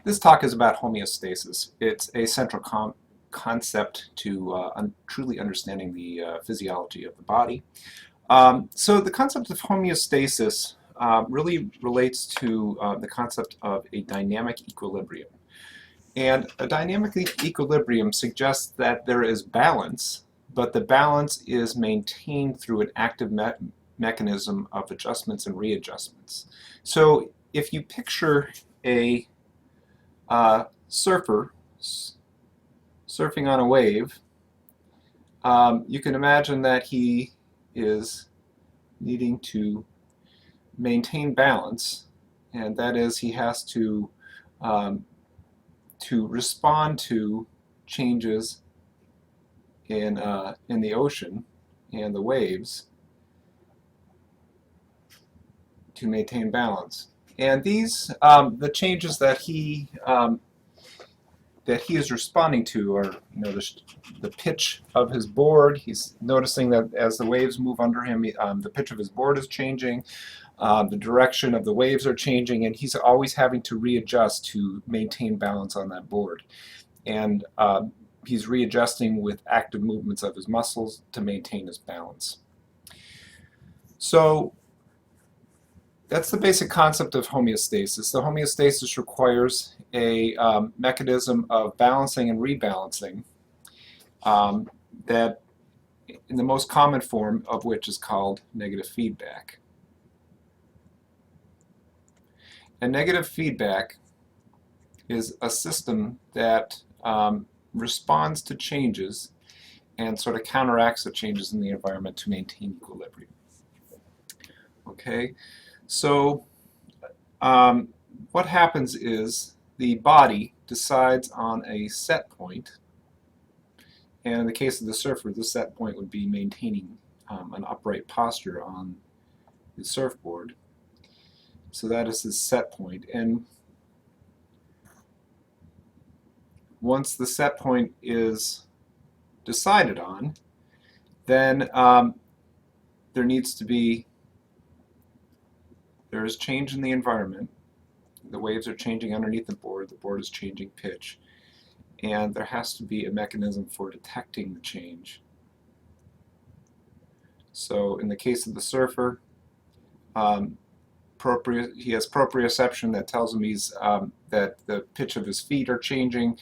This talk is about homeostasis. It's a central concept to truly understanding the physiology of the body. So the concept of homeostasis really relates to the concept of a dynamic equilibrium. And a dynamic equilibrium suggests that there is balance, but the balance is maintained through an active mechanism of adjustments and readjustments. So if you picture a surfer surfing on a wave, you can imagine that he is needing to maintain balance, and that is he has to respond to changes in the ocean and the waves to maintain balance. And these the changes that he is responding to are, the pitch of his board. He's noticing that as the waves move under him, the pitch of his board is changing. The direction of the waves are changing, and he's always having to readjust to maintain balance on that board. And he's readjusting with active movements of his muscles to maintain his balance. So that's the basic concept of homeostasis. The homeostasis requires a mechanism of balancing and rebalancing that in the most common form of which is called negative feedback. And negative feedback is a system that responds to changes and sort of counteracts the changes in the environment to maintain equilibrium. Okay, so what happens is the body decides on a set point, and in the case of the surfer, the set point would be maintaining an upright posture on the surfboard. So that is his set point, and once the set point is decided on, then there is change in the environment. The waves are changing underneath the board is changing pitch, and there has to be a mechanism for detecting the change. So in the case of the surfer, he has proprioception that tells him that the pitch of his feet are changing.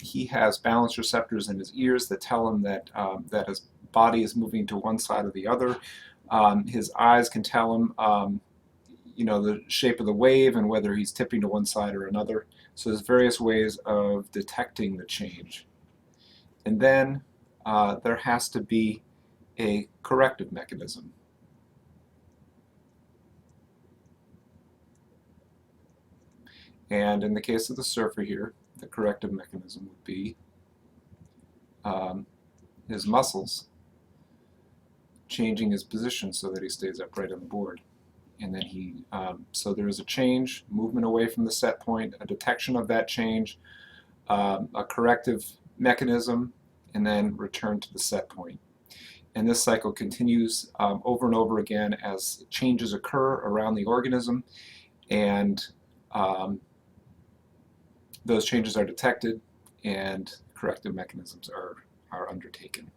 He has balance receptors in his ears that tell him that his body is moving to one side or the other. His eyes can tell him the shape of the wave and whether he's tipping to one side or another. So there's various ways of detecting the change. And then there has to be a corrective mechanism. And in the case of the surfer here, the corrective mechanism would be his muscles changing his position so that he stays upright on the board. And then so there is a change, movement away from the set point, a detection of that change, a corrective mechanism, and then return to the set point. And this cycle continues over and over again as changes occur around the organism, and those changes are detected and corrective mechanisms are undertaken.